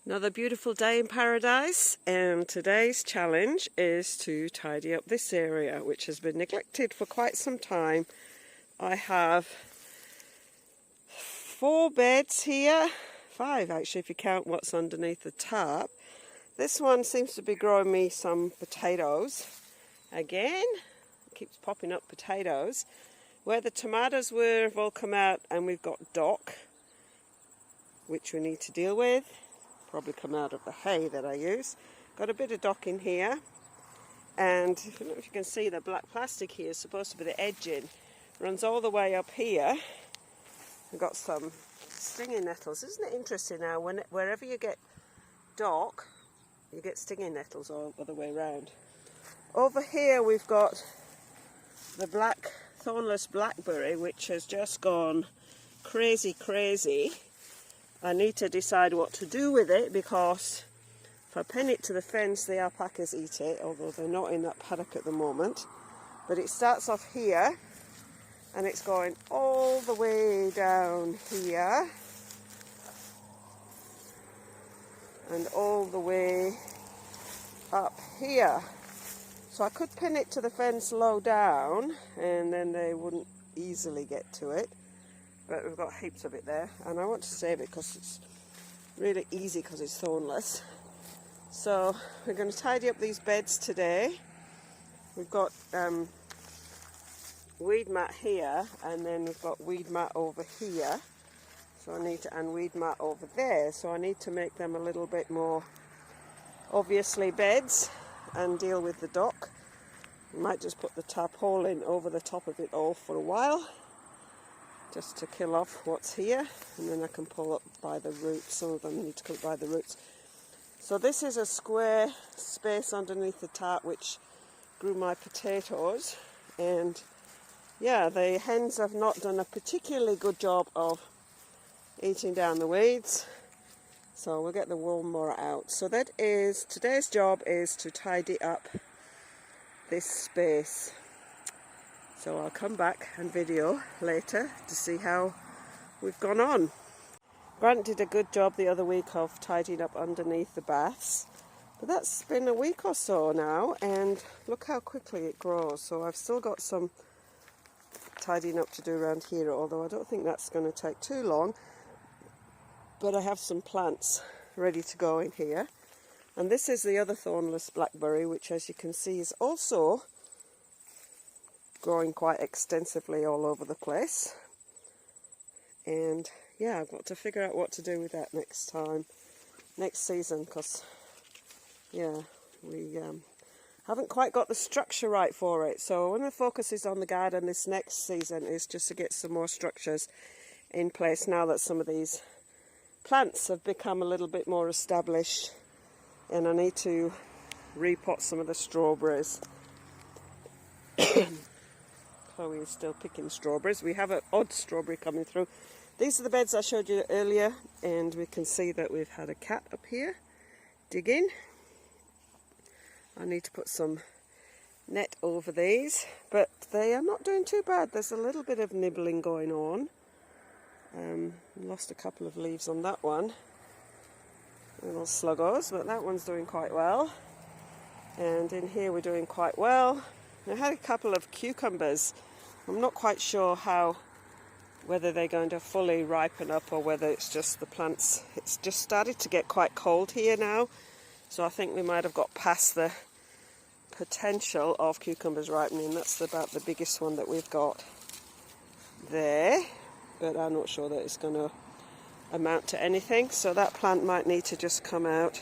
Another beautiful day in paradise, and today's challenge is to tidy up this area which has been neglected for quite some time. I have 4 beds here, 5 actually if you count what's underneath the tarp. This one seems to be growing me some potatoes. Again, it keeps popping up potatoes. Where the tomatoes were have all come out, and we've got dock which we need to deal with. Probably come out of the hay that I use. Got a bit of dock in here, and I don't know if you can see the black plastic here is supposed to be the edging. Runs all the way up here. I've got some stinging nettles. Isn't it interesting now, wherever you get dock, you get stinging nettles all the way around. Over here we've got the thornless blackberry, which has just gone crazy. I need to decide what to do with it, because if I pin it to the fence, the alpacas eat it, although they're not in that paddock at the moment. But it starts off here, and it's going all the way down here, and all the way up here. So I could pin it to the fence low down, and then they wouldn't easily get to it. But we've got heaps of it there, and I want to save it because it's really easy because it's thornless. So we're going to tidy up these beds today. We've got weed mat here, and then we've got weed mat over here. So I need to, and weed mat over there. So I need to make them a little bit more obviously beds and deal with the dock. I might just put the tarpaulin over the top of it all for a while, just to kill off what's here, and then I can pull up by the roots. Some of them need to come by the roots. So this is a square space underneath the tarp which grew my potatoes, and yeah, the hens have not done a particularly good job of eating down the weeds, so we'll get the lawnmower out. So that is, today's job is to tidy up this space. So I'll come back and video later to see how we've gone on. Grant did a good job the other week of tidying up underneath the baths, but that's been a week or so now, and look how quickly it grows. So I've still got some tidying up to do around here, although I don't think that's going to take too long. But I have some plants ready to go in here. And this is the other thornless blackberry, which as you can see is also growing quite extensively all over the place. And yeah, I've got to figure out what to do with that next season, because yeah, we haven't quite got the structure right for it. So one of the focuses on the garden this next season is just to get some more structures in place now that some of these plants have become a little bit more established, and I need to repot some of the strawberries. Chloe is still picking strawberries. We have an odd strawberry coming through. These are the beds I showed you earlier, and we can see that we've had a cat up here digging. I need to put some net over these, but they are not doing too bad. There's a little bit of nibbling going on. Lost a couple of leaves on that one, little sluggos, but that one's doing quite well. And in here we're doing quite well. I had a couple of cucumbers. I'm not quite sure whether they're going to fully ripen up or whether it's just the plants. It's just started to get quite cold here now, so I think we might have got past the potential of cucumbers ripening. That's about the biggest one that we've got there, but I'm not sure that it's going to amount to anything, so that plant might need to just come out.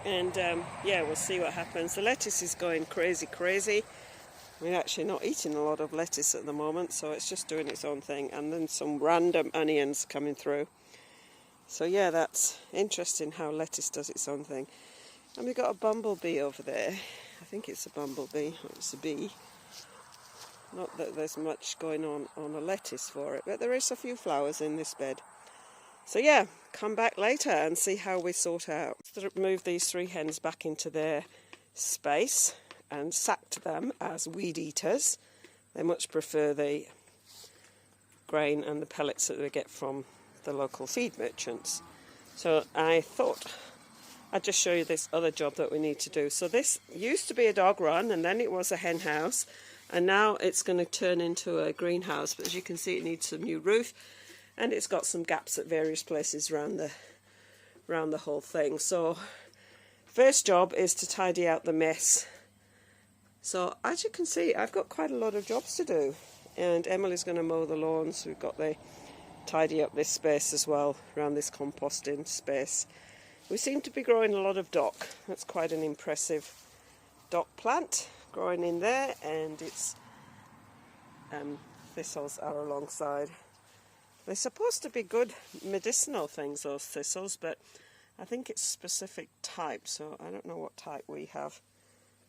And yeah, we'll see what happens. The lettuce is going crazy. We're actually not eating a lot of lettuce at the moment, so it's just doing its own thing. And then some random onions coming through. So yeah, that's interesting how lettuce does its own thing. And we've got a bumblebee over there. I think it's a bumblebee, or it's a bee. Not that there's much going on a lettuce for it, but there is a few flowers in this bed. So yeah, come back later and see how we sort out. Move these 3 hens back into their space and sacked them as weed eaters. They much prefer the grain and the pellets that they get from the local feed merchants. So I thought I'd just show you this other job that we need to do. So this used to be a dog run, and then it was a hen house, and now it's going to turn into a greenhouse. But as you can see, it needs some new roof, and it's got some gaps at various places around the whole thing. So first job is to tidy out the mess. So as you can see, I've got quite a lot of jobs to do, and Emily's going to mow the lawns. We've got the tidy up this space as well, around this composting space. We seem to be growing a lot of dock. That's quite an impressive dock plant growing in there, and its thistles are alongside. They're supposed to be good medicinal things, those thistles, but I think it's specific type, so I don't know what type we have.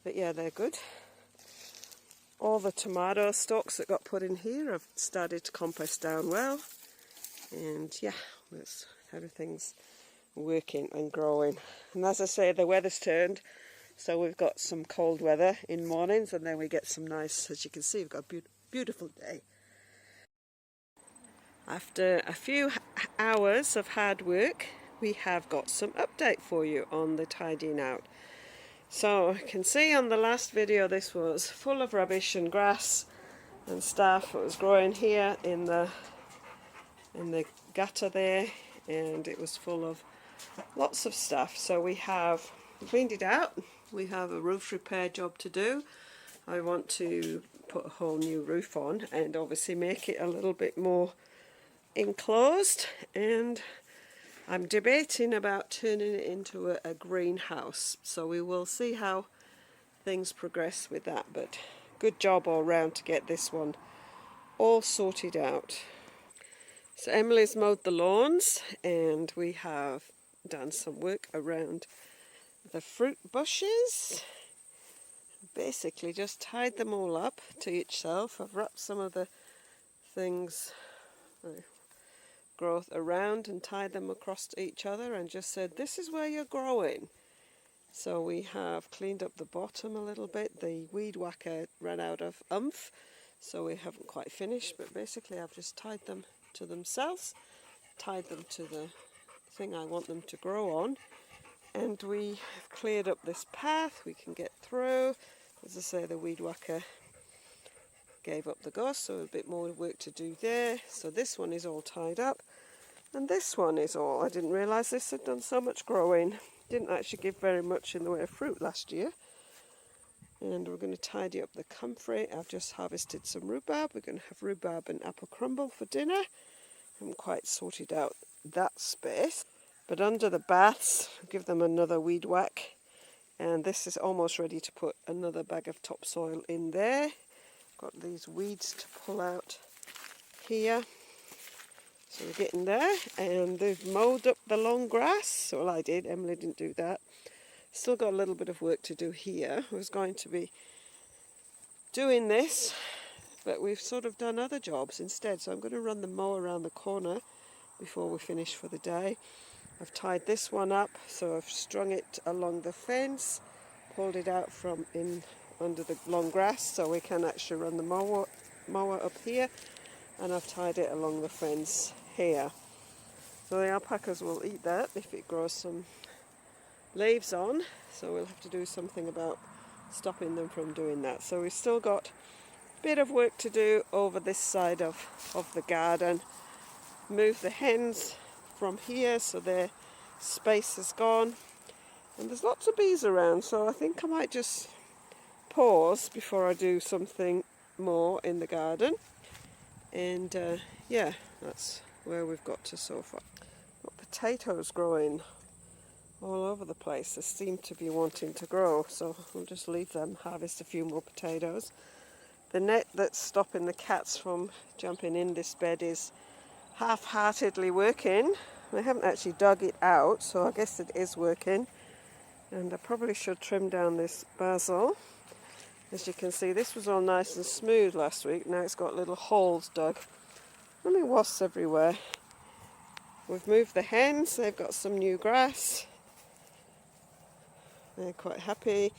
But yeah, they're good. All the tomato stalks that got put in here have started to compost down well. And yeah, everything's working and growing. And as I say, the weather's turned, so we've got some cold weather in mornings, and then we get some nice, as you can see, we've got a beautiful day. After a few hours of hard work, we have got some update for you on the tidying out. So you can see on the last video, this was full of rubbish and grass and stuff. It was growing here in the gutter there, and it was full of lots of stuff. So we have cleaned it out. We have a roof repair job to do. I want to put a whole new roof on and obviously make it a little bit more enclosed, and I'm debating about turning it into a greenhouse. So we will see how things progress with that, but good job all round to get this one all sorted out. So Emily's mowed the lawns, and we have done some work around the fruit bushes. Basically just tied them all up to itself. I've wrapped some of the things, growth around, and tied them across to each other and just said, this is where you're growing. So we have cleaned up the bottom a little bit. The weed whacker ran out of oomph, so we haven't quite finished, but basically I've just tied them to themselves, tied them to the thing I want them to grow on, and we have cleared up this path. We can get through. As I say, the weed whacker gave up the ghost, so a bit more work to do there. So this one is all tied up, and this one is all. I didn't realise this had done so much growing. Didn't actually give very much in the way of fruit last year. And we're going to tidy up the comfrey. I've just harvested some rhubarb. We're going to have rhubarb and apple crumble for dinner. I haven't quite sorted out that space. But under the baths, give them another weed whack. And this is almost ready to put another bag of topsoil in there. Got these weeds to pull out here. So we're getting there. And they've mowed up the long grass. Well, I did. Emily didn't do that. Still got a little bit of work to do here. I was going to be doing this, but we've sort of done other jobs instead. So I'm going to run the mower around the corner before we finish for the day. I've tied this one up, so I've strung it along the fence, pulled it out from in under the long grass so we can actually run the mower up here, and I've tied it along the fence here. So the alpacas will eat that if it grows some leaves on, so we'll have to do something about stopping them from doing that. So we've still got a bit of work to do over this side of the garden. Move the hens from here so their space is gone, and there's lots of bees around, so I think I might just pause before I do something more in the garden. And yeah, that's where we've got to so far. Got potatoes growing all over the place. They seem to be wanting to grow, so we'll just leave them, harvest a few more potatoes. The net that's stopping the cats from jumping in this bed is half-heartedly working. I haven't actually dug it out, so I guess it is working. And I probably should trim down this basil. As you can see, this was all nice and smooth last week. Now it's got little holes dug. Only wasps everywhere. We've moved the hens. They've got some new grass. They're quite happy.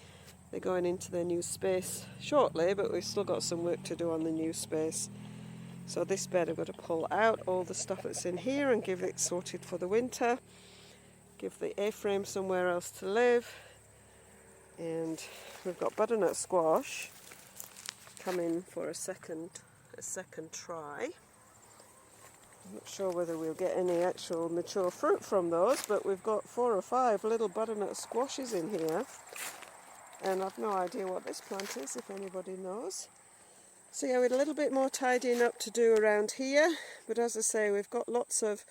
They're going into their new space shortly, but we've still got some work to do on the new space. So this bed I've got to pull out all the stuff that's in here and give it sorted for the winter. Give the A-frame somewhere else to live. And we've got butternut squash coming for a second try. I'm not sure whether we'll get any actual mature fruit from those, but we've got 4 or 5 little butternut squashes in here. And I've no idea what this plant is, if anybody knows. So yeah, with a little bit more tidying up to do around here, but as I say, we've got lots of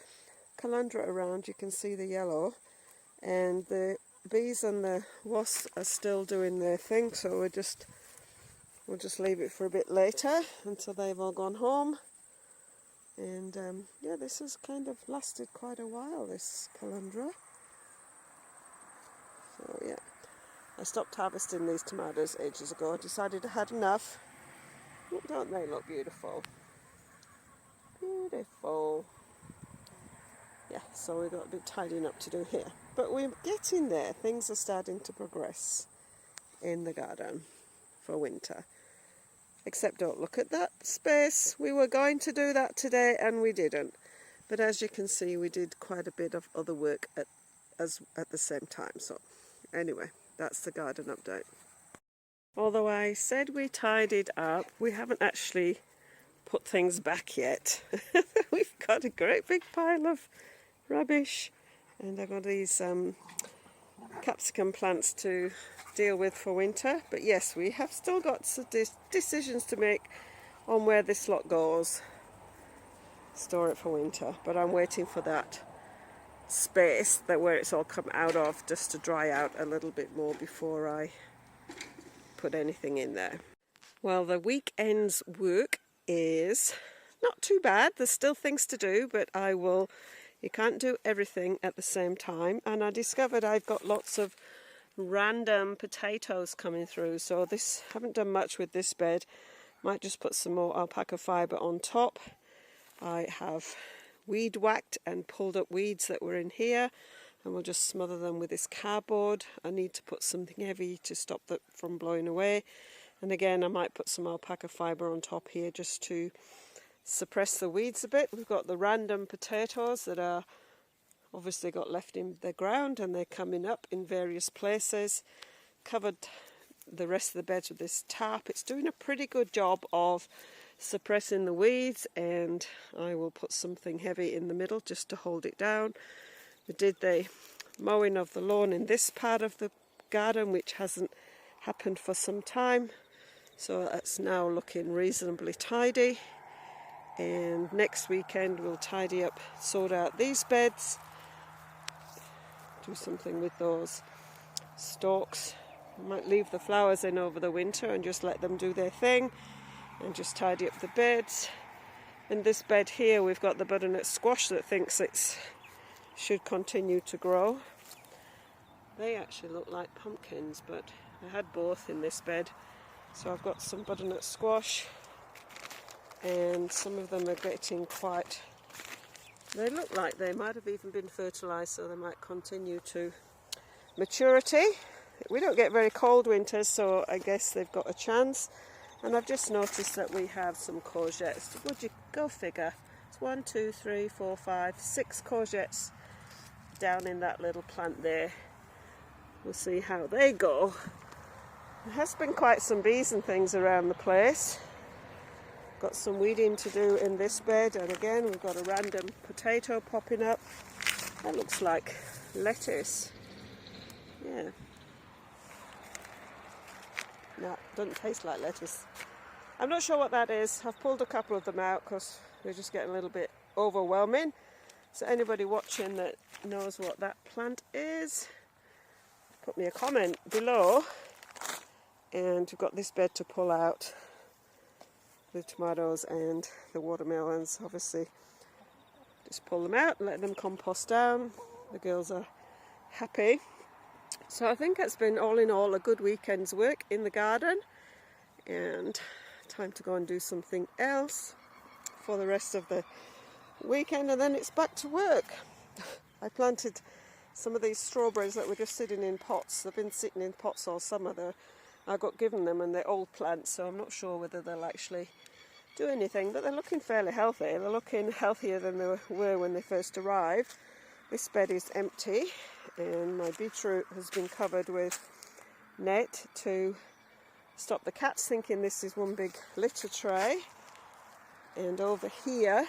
calandra around. You can see the yellow, and the bees and the wasps are still doing their thing, so we'll just leave it for a bit later until they've all gone home. And yeah, this has kind of lasted quite a while, this calandra. So yeah, I stopped harvesting these tomatoes ages ago. I decided I had enough. Don't they look beautiful? Beautiful. Yeah, so we've got a bit tidying up to do here. But we're getting there. Things are starting to progress in the garden for winter. Except don't look at that space. We were going to do that today and we didn't. But as you can see, we did quite a bit of other work at the same time. So anyway, that's the garden update. Although I said we tidied up, we haven't actually put things back yet. We've got a great big pile of rubbish, and I've got these capsicum plants to deal with for winter. But yes, we have still got some decisions to make on where this lot goes. Store it for winter, but I'm waiting for that space where it's all come out of just to dry out a little bit more before I put anything in there. Well, the weekend's work is not too bad. There's still things to do, but you can't do everything at the same time. And I discovered I've got lots of random potatoes coming through, so haven't done much with this bed. Might just put some more alpaca fibre on top. I have weed whacked and pulled up weeds that were in here, and we'll just smother them with this cardboard. I need to put something heavy to stop that from blowing away. And again, I might put some alpaca fibre on top here just to suppress the weeds a bit. We've got the random potatoes that are obviously got left in the ground, and they're coming up in various places. Covered the rest of the beds with this tarp. It's doing a pretty good job of suppressing the weeds, and I will put something heavy in the middle just to hold it down. We did the mowing of the lawn in this part of the garden, which hasn't happened for some time, so that's now looking reasonably tidy. And next weekend we'll tidy up, sort out these beds, do something with those stalks. I might leave the flowers in over the winter and just let them do their thing, and just tidy up the beds. In this bed here we've got the butternut squash that thinks it should continue to grow. They actually look like pumpkins, but I had both in this bed. So I've got some butternut squash, and some of them are getting quite, they look like they might have even been fertilised, so they might continue to maturity. We don't get very cold winters, so I guess they've got a chance. And I've just noticed that we have some courgettes. Would you go figure? It's 1, 2, 3, 4, 5, 6 courgettes down in that little plant there. We'll see how they go. There has been quite some bees and things around the place. Got some weeding to do in this bed, and again we've got a random potato popping up. That looks like lettuce. Yeah. No, doesn't taste like lettuce. I'm not sure what that is. I've pulled a couple of them out because they're just getting a little bit overwhelming. So anybody watching that knows what that plant is, put me a comment below. And we've got this bed to pull out, the tomatoes and the watermelons. Obviously just pull them out and let them compost down. The girls are happy. So I think it's been all in all a good weekend's work in the garden, and time to go and do something else for the rest of the weekend, and then it's back to work. I planted some of these strawberries that were just sitting in pots. They've been sitting in pots all summer. I got given them, and they're old plants, so I'm not sure whether they'll actually do anything, but they're looking fairly healthy. They're looking healthier than they were when they first arrived. This bed is empty, and my beetroot has been covered with net to stop the cats thinking this is one big litter tray. And over here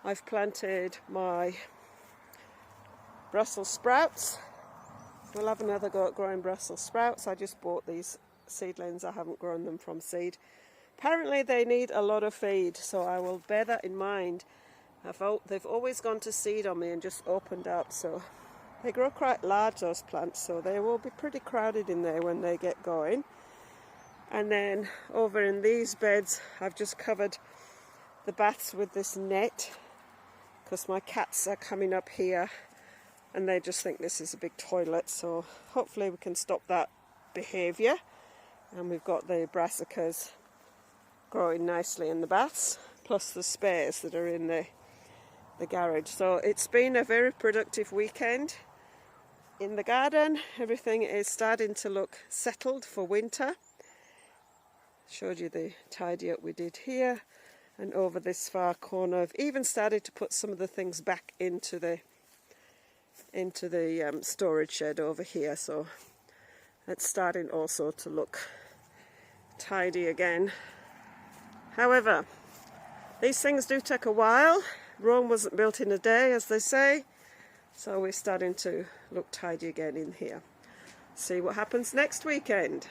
I've planted my Brussels sprouts. We'll have another go at growing Brussels sprouts. I just bought these seedlings. I haven't grown them from seed. Apparently they need a lot of feed, so I will bear that in mind. They've always gone to seed on me and just opened up, so they grow quite large, those plants, so they will be pretty crowded in there when they get going. And then over in these beds I've just covered the baths with this net because my cats are coming up here and they just think this is a big toilet, so hopefully we can stop that behaviour. And we've got the brassicas growing nicely in the baths, plus the spares that are in the garage. So it's been a very productive weekend in the garden. Everything is starting to look settled for winter. Showed you the tidy up we did here, and over this far corner I've even started to put some of the things back into the storage shed over here, so it's starting also to look tidy again. However, these things do take a while. Rome wasn't built in a day, as they say, so we're starting to look tidy again in here. See what happens next weekend.